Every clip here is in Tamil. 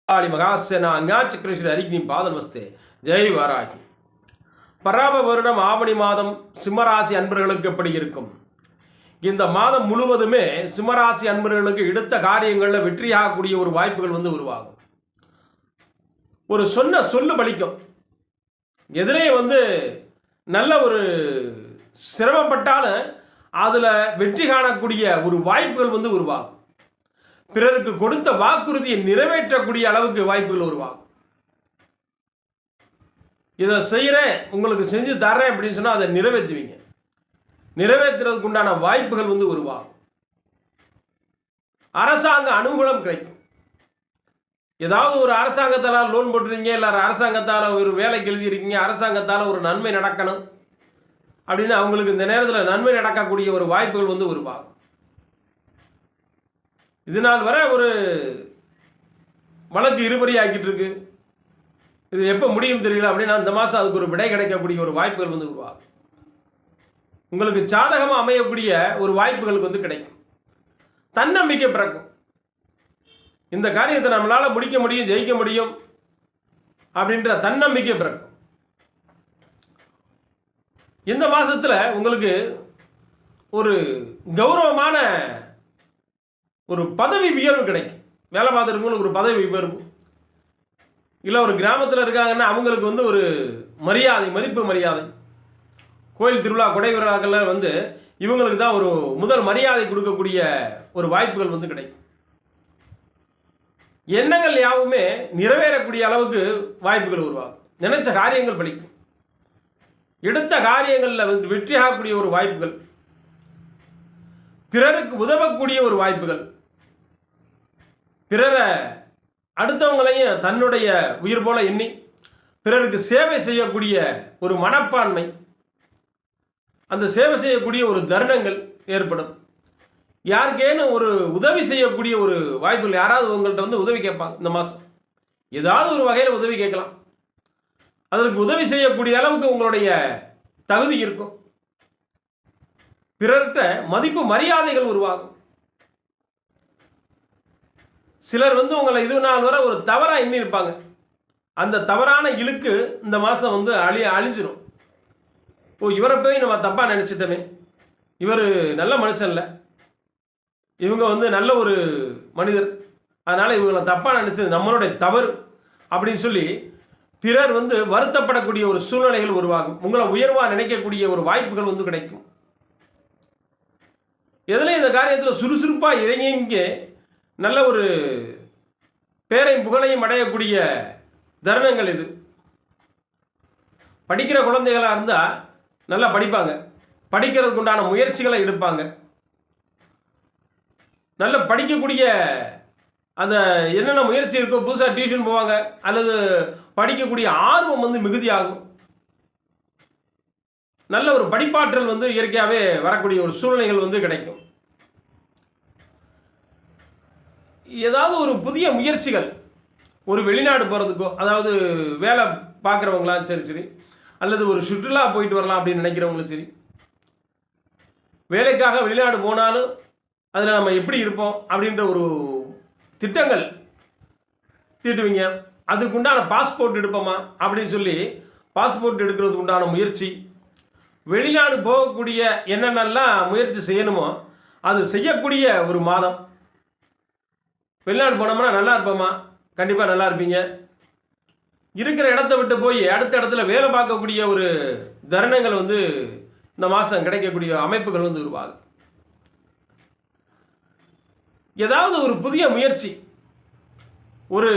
மகாசேனா அங்காச்சக்கரேஸ்வரி அரிக்னி பாதநமஸ்தே. ஜெய் வாராகி. பராப வருடம் ஆவணி மாதம் சிம்மராசி அன்பர்களுக்கு எப்படி இருக்கும்? இந்த மாதம் முழுவதுமே சிம்மராசி அன்பர்களுக்கு எடுத்த காரியங்களில் வெற்றியாகக்கூடிய ஒரு வாய்ப்புகள் உருவாகும். ஒரு சொன்ன சொல்லு பலிக்கும். எதிலே நல்ல ஒரு சிரமப்பட்டாலும் அதில் வெற்றி காணக்கூடிய ஒரு வாய்ப்புகள் உருவாகும். பிறருக்கு கொடுத்த வாக்குறுதியை நிறைவேற்றக்கூடிய அளவுக்கு வாய்ப்புகள் உருவாகும். இதை செய்கிறேன், உங்களுக்கு செஞ்சு தர்றேன் அப்படின்னு சொன்னால் அதை நிறைவேற்றுவீங்க. நிறைவேற்றுறதுக்கு உண்டான வாய்ப்புகள் உருவாகும். அரசாங்க அனுகூலம் கிடைக்கும். ஏதாவது ஒரு அரசாங்கத்தால் லோன் போட்டுருக்கீங்க, இல்லை அரசாங்கத்தால் ஒரு வேலைக்கு எழுதியிருக்கீங்க, அரசாங்கத்தால் ஒரு நன்மை நடக்கணும் அப்படின்னு அவங்களுக்கு இந்த நேரத்தில் நன்மை நடக்கக்கூடிய ஒரு வாய்ப்புகள் உருவாகும். இதனால் வர ஒரு வழக்கு இருபறி ஆக்கிட்டு இருக்கு, இது எப்போ முடியும் தெரியல அப்படின்னா இந்த மாதம் அதுக்கு ஒரு விடை கிடைக்கக்கூடிய ஒரு வாய்ப்புகள் உருவாகும். உங்களுக்கு சாதகமாக அமையக்கூடிய ஒரு வாய்ப்புகள் கிடைக்கும். தன்னம்பிக்கை பிறக்கும். இந்த காரியத்தை நம்மளால் முடிக்க முடியும், ஜெயிக்க முடியும் அப்படின்ற தன்னம்பிக்கை பிறக்கும். இந்த மாதத்தில் உங்களுக்கு ஒரு கௌரவமான ஒரு பதவி உயர்வு கிடைக்கும். வேலை பார்த்துருக்கவங்களுக்கு ஒரு பதவி உயர்வு, இல்லை ஒரு கிராமத்தில் இருக்காங்கன்னா அவங்களுக்கு ஒரு மரியாதை, மதிப்பு மரியாதை. கோயில் திருவிழா, கொடை விழாக்களில் இவங்களுக்கு தான் ஒரு முதல் மரியாதை கொடுக்கக்கூடிய ஒரு வாய்ப்புகள் கிடைக்கும். எண்ணங்கள் யாவுமே நிறைவேறக்கூடிய அளவுக்கு வாய்ப்புகள் உருவாகும். நினைச்ச காரியங்கள் பலிக்கும். எடுத்த காரியங்களில் வெற்றியாகக்கூடிய ஒரு வாய்ப்புகள், பிறருக்கு உதவக்கூடிய ஒரு வாய்ப்புகள், பிறரை அடுத்தவங்களையும் தன்னுடைய உயிர் போல எண்ணி பிறருக்கு சேவை செய்யக்கூடிய ஒரு மனப்பான்மை, அந்த சேவை செய்யக்கூடிய ஒரு தருணங்கள் ஏற்படும். யாருக்கேனும் ஒரு உதவி செய்யக்கூடிய ஒரு வாய்ப்புகள், யாராவது உங்கள்கிட்ட உதவி கேட்பாங்க. இந்த மாதம் ஏதாவது ஒரு வகையில் உதவி கேட்கலாம். அதற்கு உதவி செய்யக்கூடிய அளவுக்கு உங்களுடைய தகுதி இருக்கும். பிறர்கிட்ட மதிப்பு மரியாதைகள் உருவாகும். சிலர் உங்களை இது நாள் வரை ஒரு தவறாக எண்ணி இருப்பாங்க. அந்த தவறான இழுக்கு இந்த மாதம் அழிஞ்சிடும். இவரை போய் நம்ம தப்பாக நினச்சிட்டோமே, இவர் நல்ல மனுஷன் இல்லை, இவங்க நல்ல ஒரு மனிதர், அதனால் இவங்களை தப்பாக நினச்சது நம்மளுடைய தவறு அப்படின்னு சொல்லி பிறர் வருத்தப்படக்கூடிய ஒரு சூழ்நிலைகள் உருவாகும். உங்களை உயர்வாக நினைக்கக்கூடிய ஒரு வாய்ப்புகள் கிடைக்கும். எதில் இந்த காரியத்தில் சுறுசுறுப்பாக இறங்கி நல்ல ஒரு பேரையும் புகழையும் அடையக்கூடிய தருணங்கள் இது. படிக்கிற குழந்தைகளாக இருந்தால் நல்லா படிப்பாங்க, படிக்கிறதுக்கு உண்டான முயற்சிகளை எடுப்பாங்க. நல்ல படிக்கக்கூடிய அந்த என்னென்ன முயற்சி இருக்கோ, புதுசாக டியூஷன் போவாங்க, அல்லது படிக்கக்கூடிய ஆர்வம் மிகுதியாகும். நல்ல ஒரு படிப்பாற்றல் இயற்கையாகவே வரக்கூடிய ஒரு சூழ்நிலைகள் கிடைக்கும். ஏதாவது ஒரு புதிய முயற்சிகள், ஒரு வெளிநாடு போகிறதுக்கோ, அதாவது வேலை பார்க்குறவங்களாம் சரி, அல்லது ஒரு சுற்றுலா போயிட்டு வரலாம் அப்படின்னு நினைக்கிறவங்களும் சரி, வேலைக்காக வெளிநாடு போனாலும் அதில் நம்ம எப்படி இருப்போம் அப்படின்ற ஒரு திட்டங்கள் தீட்டுவீங்க. அதுக்குண்டான பாஸ்போர்ட் எடுப்போமா அப்படின்னு சொல்லி பாஸ்போர்ட் எடுக்கிறதுக்கு உண்டான முயற்சி, வெளிநாடு போகக்கூடிய என்னென்னலாம் முயற்சி செய்யணுமோ அது செய்யக்கூடிய ஒரு மாதம். வெளிநாடு போனோம்னா நல்லா இருப்போமா? கண்டிப்பாக நல்லா இருப்பீங்க. இருக்கிற இடத்த விட்டு போய் அடுத்த இடத்துல வேலை பார்க்கக்கூடிய ஒரு தருணங்கள் இந்த மாதம் கிடைக்கக்கூடிய அமைப்புகள் உருவாகுது. ஏதாவது ஒரு புதிய முயற்சி, ஒரு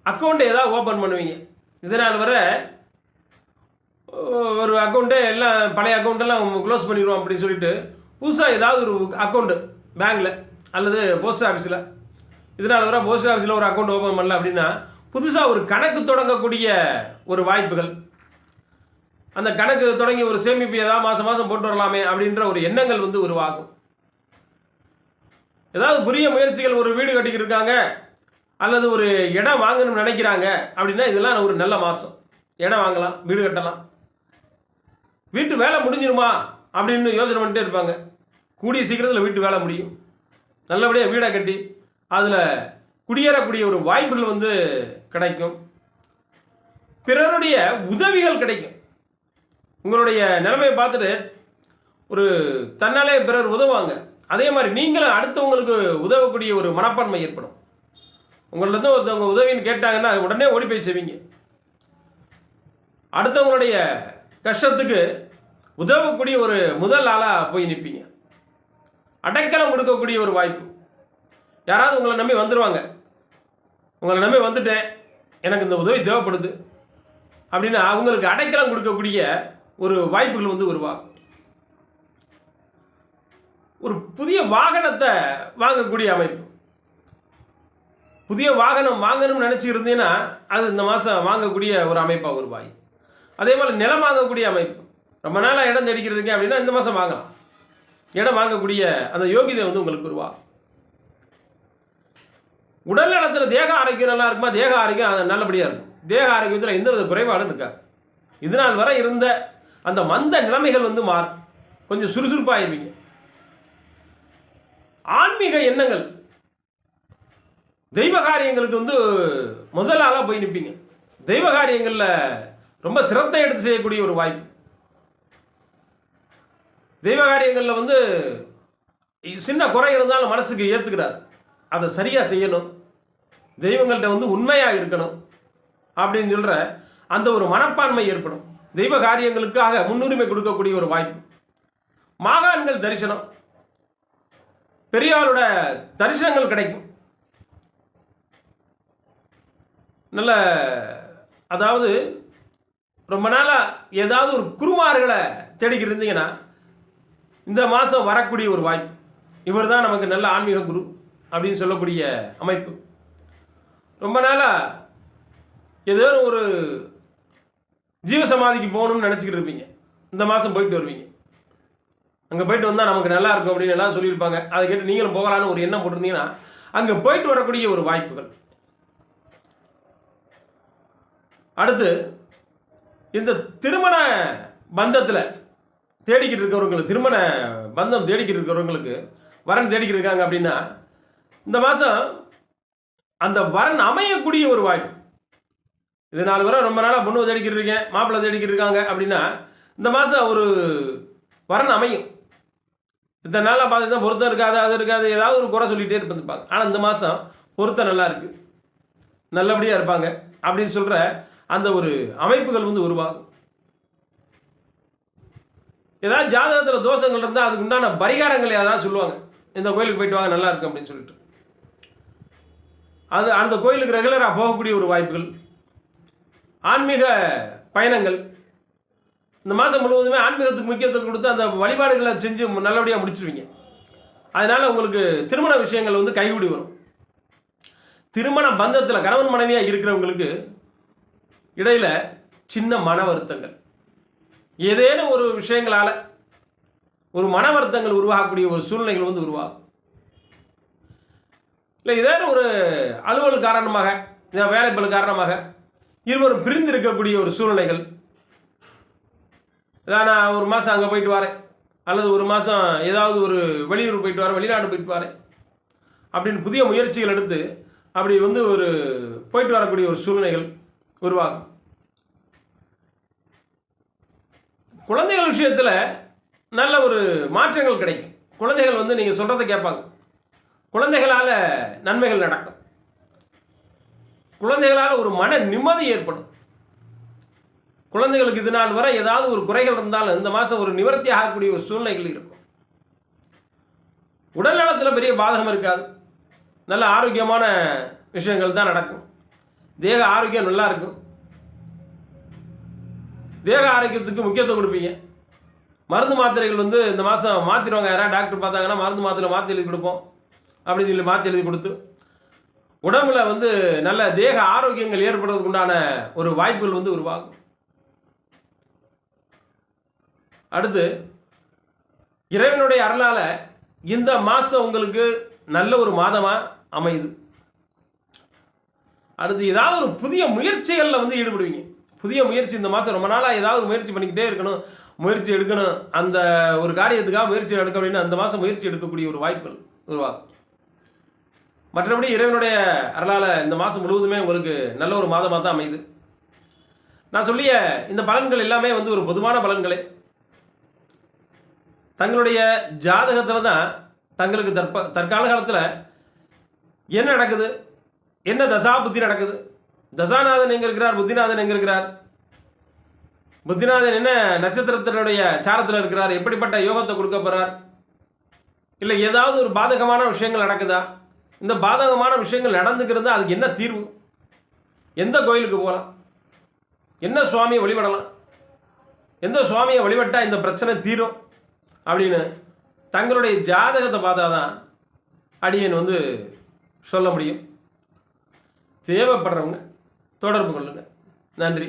அக்கௌண்ட்டை ஏதாவது ஓப்பன் பண்ணுவீங்க. இதனால் வர ஒரு அக்கௌண்ட்டே எல்லாம் பழைய அக்கௌண்ட்டெல்லாம் க்ளோஸ் பண்ணிடுவோம் அப்படின்னு சொல்லிட்டு புதுசாக ஏதாவது ஒரு அக்கௌண்ட்டு பேங்க்கில் அல்லது போஸ்ட் ஆஃபீஸில், இதனால் வர போஸ்ட் ஆஃபீஸில் ஒரு அக்கௌண்ட் ஓப்பன் பண்ணல அப்படின்னா புதுசாக ஒரு கணக்கு தொடங்கக்கூடிய ஒரு வாய்ப்புகள், அந்த கணக்கு தொடங்கி ஒரு சேமிப்பு ஏதாவது மாதம் மாதம் போட்டு வரலாமே அப்படின்ற ஒரு எண்ணங்கள் உருவாகும். ஏதாவது புதிய முயற்சிகள், ஒரு வீடு கட்டிக்கிட்டு இருக்காங்க அல்லது ஒரு இடம் வாங்கணும்னு நினைக்கிறாங்க அப்படின்னா இதெல்லாம் ஒரு நல்ல மாதம். இடம் வாங்கலாம், வீடு கட்டலாம். வீட்டு வேலை முடிஞ்சிருமா அப்படின்னு யோசனை பண்ணிட்டே இருப்பாங்க. கூடிய சீக்கிரத்தில் வீட்டு வேலை முடியும். நல்லபடியாக வீடை கட்டி அதில் குடியேறக்கூடிய ஒரு வாய்ப்புகள் வந்து கிடைக்கும். பிறருடைய உதவிகள் கிடைக்கும். உங்களுடைய நிலைமையை பார்த்துட்டு ஒரு தன்னாலே பிறர் உதவுவாங்க. அதே மாதிரி நீங்களும் அடுத்தவங்களுக்கு உதவக்கூடிய ஒரு மனப்பான்மை ஏற்படும். உங்களிடம் ஒருத்தவங்க உதவின்னு கேட்டாங்கன்னா உடனே ஓடி போய் செய்வீங்க. அடுத்தவங்களுடைய கஷ்டத்துக்கு உதவக்கூடிய ஒரு முதல் ஆளாக போய் நிற்பீங்க. அடைக்கலம் கொடுக்கக்கூடிய ஒரு வாய்ப்பு. யாராவது உங்களை நம்பி வந்துடுவாங்க. உங்களை நம்பி வந்துட்டேன், எனக்கு இந்த உதவி தேவைப்படுது அப்படின்னு அவங்களுக்கு அடைக்கலம் கொடுக்கக்கூடிய ஒரு வாய்ப்புகள் வந்து உருவாகும். ஒரு புதிய வாகனத்தை வாங்கக்கூடிய அமைப்பு. புதிய வாகனம் வாங்கணும்னு நினச்சி இருந்தீங்கன்னா அது இந்த மாதம் வாங்கக்கூடிய ஒரு அமைப்பாக உருவாகி. அதே மாதிரி நிலம் வாங்கக்கூடிய அமைப்பு. ரொம்ப நாளாக இடம் தேடிக்கிறதுக்கு அப்படின்னா இந்த மாதம் வாங்கலாம். இடம் வாங்கக்கூடிய அந்த யோகிதை வந்து உங்களுக்கு உருவாகும். உடல் நலத்தில் தேக ஆரோக்கியம் நல்லா இருக்குமா? தேக ஆரோக்கியம் நல்லபடியாக இருக்கும். தேக ஆரோக்கியத்தில் எந்த வித குறைபாடும் இருக்காது. இதனால் வரை இருந்த அந்த மந்த நிலைமைகள் வந்து மாறும். கொஞ்சம் சுறுசுறுப்பாகிருவீங்க. ஆன்மீக எண்ணங்கள், தெய்வ காரியங்களுக்கு வந்து முதல் ஆளாக போய் நிற்பீங்க. தெய்வ காரியங்களில் ரொம்ப சிரத்தை எடுத்து செய்யக்கூடிய ஒரு வாய்ப்பு. தெய்வ காரியங்களில் வந்து சின்ன குறை இருந்தாலும் மனசுக்கு ஏற்றுக்கிறார். அதை சரியாக செய்யணும், தெய்வங்கள்ட்ட வந்து உண்மையாக இருக்கணும் அப்படின்னு சொல்கிற அந்த ஒரு மனப்பான்மை ஏற்படும். தெய்வ காரியங்களுக்காக முன்னுரிமை கொடுக்கக்கூடிய ஒரு வாய்ப்பு. மாகாண்கள் தரிசனம், பெரியாரோட தரிசனங்கள் கிடைக்கும். நல்ல அதாவது ரொம்ப நாளாக ஏதாவது ஒரு குருமார்களை தேடிக்கிட்டு இருந்தீங்கன்னா இந்த மாதம் வரக்கூடிய ஒரு வாய்ப்பு. இவர் தான் நமக்கு நல்ல ஆன்மீக குரு அப்படின்னு சொல்லக்கூடிய அமைப்பு. ரொம்ப நாளாக ஏதோ ஒரு ஜீவசமாதிக்கு போகணும்னு நினச்சிக்கிட்டு இருப்பீங்க. இந்த மாதம் போயிட்டு வருவீங்க. அங்கே போயிட்டு வந்தால் நமக்கு நல்லா இருக்கும் அப்படின்னு எல்லாம் சொல்லியிருப்பாங்க. அதை கேட்டு நீங்களும் போகலான்னு ஒரு எண்ணம் போட்டிருந்தீங்கன்னா அங்கே போயிட்டு வரக்கூடிய ஒரு வாய்ப்புகள். அடுத்து இந்த திருமண பந்தத்தில் தேடிக்கிட்டு இருக்கிறவங்களுக்கு, திருமண பந்தம் தேடிக்கிட்டு இருக்கிறவங்களுக்கு வரன் தேடிக்கிட்டு இருக்காங்க அப்படின்னா இந்த மாதம் அந்த வரன் அமையக்கூடிய ஒரு வாய்ப்பு. இது 4 வரை ரொம்ப நாளாக பொண்ணு தேடிக்கிட்டு இருக்கேன், மாப்பிள்ளை தேடிக்கிட்டு இருக்காங்க அப்படின்னா இந்த மாதம் ஒரு வரன் அமையும். இத்தனை நாளாக பார்த்து தான் பொருத்தம் இருக்காது, அது இருக்காது, ஏதாவது ஒரு குறை சொல்லிகிட்டே இருப்பாங்க. ஆனால் இந்த மாதம் பொருத்தம் நல்லா இருக்குது, நல்லபடியாக இருப்பாங்க அப்படின்னு சொல்கிற அந்த ஒரு அமைப்புகள் வந்து உருவாகும். ஏதாவது ஜாதகத்தில் தோஷங்கள் இருந்தால் அதுக்கு உண்டான பரிகாரங்கள் ஏதாவது சொல்லுவாங்க. இந்த கோயிலுக்கு போயிட்டு வாங்க நல்லா இருக்கும் அப்படின்னு சொல்லிட்டு அது அந்த கோயிலுக்கு ரெகுலராக போகக்கூடிய ஒரு வாய்ப்புகள். ஆன்மீக பயணங்கள் இந்த மாதம் முழுவதுமே ஆன்மீகத்துக்கு முக்கியத்துவம் கொடுத்து அந்த வழிபாடுகளை செஞ்சு நல்லபடியாக முடிச்சிருவீங்க. அதனால் உங்களுக்கு திருமண விஷயங்கள் வந்து கைகூடி வரும். திருமண பந்தத்தில் கணவன் மனைவியாக இருக்கிறவங்களுக்கு இடையில் சின்ன மன வருத்தங்கள், ஏதேனும் ஒரு விஷயங்களால் ஒரு மன வருத்தங்கள் உருவாகக்கூடிய ஒரு சூழ்நிலைகள் வந்து உருவாகும். இல்லை ஏதேனும் ஒரு அலுவல் காரணமாக, வேலைப்பளு காரணமாக இருவரும் பிரிந்து இருக்கக்கூடிய ஒரு சூழ்நிலைகள். இதான் நான் ஒரு மாதம் அங்கே போயிட்டு வரேன், அல்லது ஒரு மாதம் ஏதாவது ஒரு வெளியூர் போயிட்டு வரேன், வெளிநாடு போயிட்டு வரேன் அப்படின்னு புதிய முயற்சிகள் எடுத்து அப்படி வந்து ஒரு போயிட்டு வரக்கூடிய ஒரு சூழ்நிலைகள் உருவாகும். குழந்தைகள் விஷயத்தில் நல்ல ஒரு மாற்றங்கள் கிடைக்கும். குழந்தைகள் வந்து நீங்கள் சொல்கிறத கேட்பாங்க. குழந்தைகளால் நன்மைகள் நடக்கும். குழந்தைகளால் ஒரு மன நிம்மதி ஏற்படும். குழந்தைகளுக்கு இது நாள் வரை ஏதாவது ஒரு குறைகள் இருந்தாலும் இந்த மாதம் ஒரு நிவர்த்தி ஆகக்கூடிய ஒரு சூழ்நிலைகள் இருக்கும். உடல் நலத்தில் பெரிய பாதகம் இருக்காது. நல்ல ஆரோக்கியமான விஷயங்கள் தான் நடக்கும். தேக ஆரோக்கியம் நல்லா இருக்கும். தேக ஆரோக்கியத்துக்கு முக்கியத்துவம் கொடுப்பீங்க. மருந்து மாத்திரைகள் வந்து இந்த மாதம் மாற்றிடுவாங்க. யாராவது டாக்டர் பார்த்தாங்கன்னா மருந்து மாத்திரை மாற்றி எழுதி கொடுப்போம் அப்படின்னு சொல்லி மாற்றி எழுதி கொடுத்து உடம்புல வந்து நல்ல தேக ஆரோக்கியங்கள் ஏற்படுறதுக்கு உண்டான ஒரு வாய்ப்புகள் வந்து உருவாகும். அடுத்து இறைவனுடைய அருளால் இந்த மாதம் உங்களுக்கு நல்ல ஒரு மாதமாக அமையுது. அடுத்து ஏதாவது ஒரு புதிய முயற்சிகளில் வந்து ஈடுபடுவீங்க. புதிய முயற்சி இந்த மாதம் ரொம்ப நாளாக ஏதாவது முயற்சி பண்ணிக்கிட்டே இருக்கணும், முயற்சி எடுக்கணும், அந்த ஒரு காரியத்துக்காக முயற்சி எடுக்க அப்படின்னு அந்த மாதம் முயற்சி எடுக்கக்கூடிய ஒரு வாய்ப்புகள் உருவாகும். மற்றபடி இறைவனுடைய அருளால் இந்த மாதம் முழுவதுமே உங்களுக்கு நல்ல ஒரு மாதமாக தான் அமையுது. நான் சொல்லிய இந்த பலன்கள் எல்லாமே வந்து ஒரு பொதுவான பலன்களே. தங்களுடைய ஜாதகத்தில் தான் தங்களுக்கு தற்கால காலத்தில் என்ன நடக்குது, என்ன தசா புத்தி நடக்குது, தசாநாதன் எங்கே இருக்கிறார், புத்திநாதன் எங்கே இருக்கிறார், புத்திநாதன் என்ன நட்சத்திரத்தினுடைய சாரத்தில் இருக்கிறார், எப்படிப்பட்ட யோகத்தை கொடுக்க போகிறார், இல்லை ஏதாவது ஒரு பாதகமான விஷயங்கள் நடக்குதா, இந்த பாதகமான விஷயங்கள் நடந்துக்கிறதா அதுக்கு என்ன தீர்வு, எந்த கோயிலுக்கு போகலாம், என்ன சுவாமியை வழிபடலாம், எந்த சுவாமியை வழிபட்டால் இந்த பிரச்சனை தீரும் அப்படின்னு தங்களுடைய ஜாதகத்தை பார்த்தா தான் அடியேன் வந்து சொல்ல முடியும். தேவைப்படுறவங்க தொடர்பு கொள்ளுங்கள். நன்றி.